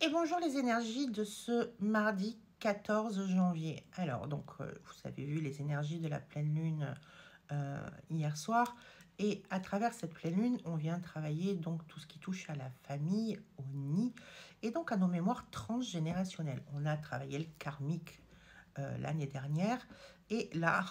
Et bonjour les énergies de ce mardi 14 janvier. Alors, vous avez vu les énergies de la pleine lune hier soir. Et à travers cette pleine lune, on vient travailler donc tout ce qui touche à la famille, au nid, et donc à nos mémoires transgénérationnelles. On a travaillé le karmique l'année dernière. Et là,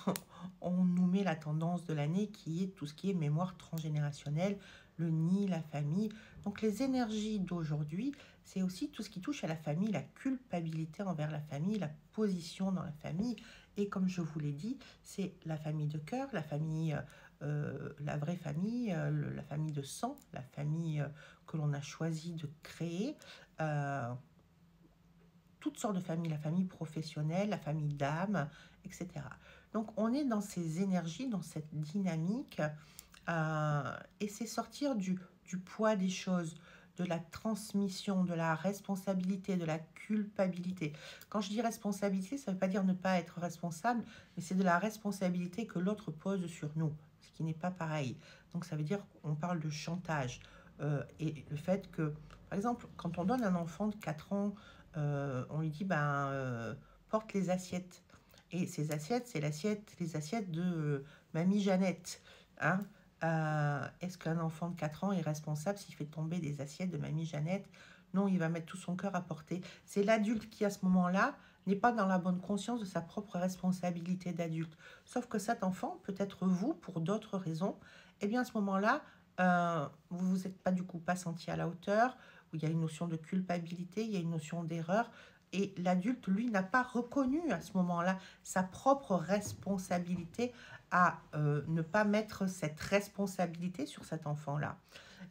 on nous met la tendance de l'année qui est tout ce qui est mémoire transgénérationnelle, le nid, la famille. Donc les énergies d'aujourd'hui, c'est aussi tout ce qui touche à la famille, la culpabilité envers la famille, la position dans la famille. Et comme je vous l'ai dit, c'est la famille de cœur, la famille, la vraie famille, la famille de sang, la famille que l'on a choisi de créer. Toutes sortes de familles, la famille professionnelle, la famille d'âme, etc. Donc on est dans ces énergies, dans cette dynamique, et c'est sortir du poids des choses, de la transmission, de la responsabilité, de la culpabilité. Quand je dis responsabilité, ça ne veut pas dire ne pas être responsable, mais c'est de la responsabilité que l'autre pose sur nous, ce qui n'est pas pareil. Donc ça veut dire qu'on parle de chantage. Et le fait que, par exemple, quand on donne un enfant de 4 ans, on lui dit, porte les assiettes. Et ces assiettes, c'est les assiettes de Mamie Jeannette. Hein. Est-ce qu'un enfant de 4 ans est responsable s'il fait tomber des assiettes de Mamie Jeannette? Non, il va mettre tout son cœur à porter. C'est l'adulte qui, à ce moment-là, n'est pas dans la bonne conscience de sa propre responsabilité d'adulte. Sauf que cet enfant, peut-être vous, pour d'autres raisons, eh bien à ce moment-là, vous ne vous êtes pas du coup pas senti à la hauteur, où il y a une notion de culpabilité, il y a une notion d'erreur, et l'adulte, lui, n'a pas reconnu à ce moment-là sa propre responsabilité à ne pas mettre cette responsabilité sur cet enfant-là.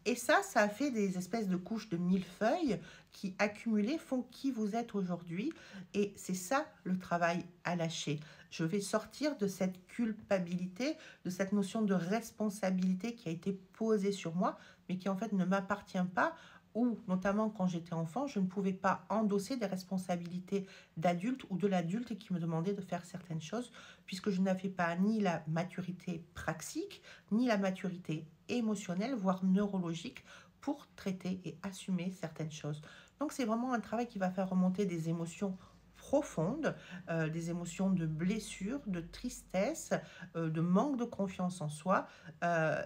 Et ça a fait des espèces de couches de millefeuilles qui, accumulées, font qui vous êtes aujourd'hui. Et c'est ça le travail à lâcher. Je vais sortir de cette culpabilité, de cette notion de responsabilité qui a été posée sur moi, mais qui en fait ne m'appartient pas, ou notamment quand j'étais enfant, je ne pouvais pas endosser des responsabilités d'adulte ou de l'adulte qui me demandait de faire certaines choses, puisque je n'avais pas ni la maturité praxique, ni la maturité émotionnelle, voire neurologique, pour traiter et assumer certaines choses. Donc c'est vraiment un travail qui va faire remonter des émotions profondes, des émotions de blessure, de tristesse, de manque de confiance en soi,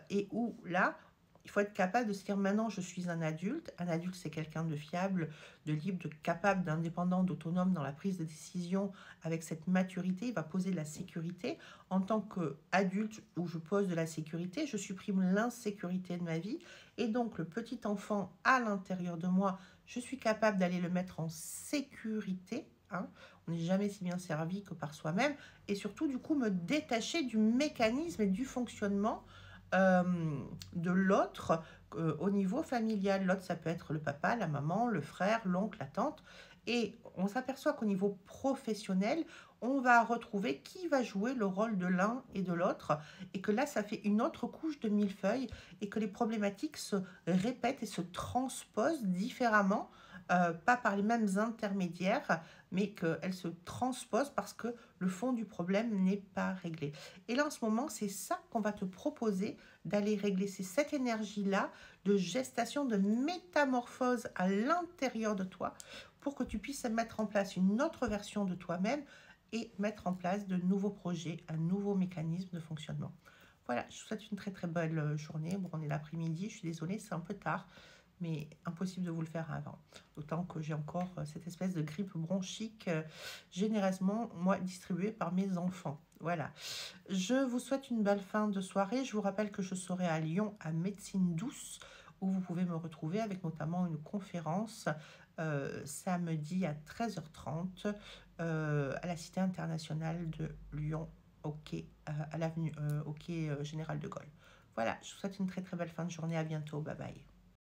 et où là, il faut être capable de se dire maintenant je suis un adulte. Un adulte, c'est quelqu'un de fiable, de libre, de capable, d'indépendant, d'autonome dans la prise de décision. Avec cette maturité, il va poser de la sécurité. En tant qu'adulte où je pose de la sécurité, je supprime l'insécurité de ma vie. Et donc le petit enfant à l'intérieur de moi, je suis capable d'aller le mettre en sécurité. Hein. On n'est jamais si bien servi que par soi-même. Et surtout, du coup, me détacher du mécanisme et du fonctionnement de l'autre au niveau familial. L'autre, ça peut être le papa, la maman, le frère, l'oncle, la tante. Et on s'aperçoit qu'au niveau professionnel, on va retrouver qui va jouer le rôle de l'un et de l'autre. Et que là, ça fait une autre couche de millefeuille et que les problématiques se répètent et se transposent différemment, pas par les mêmes intermédiaires, mais qu'elles se transposent parce que le fond du problème n'est pas réglé. Et là, en ce moment, c'est ça qu'on va te proposer d'aller régler. C'est cette énergie-là de gestation, de métamorphose à l'intérieur de toi pour que tu puisses mettre en place une autre version de toi-même et mettre en place de nouveaux projets, un nouveau mécanisme de fonctionnement. Voilà, je vous souhaite une très très belle journée. Bon, on est l'après-midi, je suis désolée, c'est un peu tard, mais impossible de vous le faire avant. D'autant que j'ai encore cette espèce de grippe bronchique généreusement, moi, distribuée par mes enfants. Voilà. Je vous souhaite une belle fin de soirée. Je vous rappelle que je serai à Lyon à Médecine Douce, où vous pouvez me retrouver avec notamment une conférence samedi à 13h30 à la Cité internationale de Lyon, au quai, à l'avenue, au quai Général de Gaulle. Voilà, je vous souhaite une très très belle fin de journée. À bientôt. Bye bye.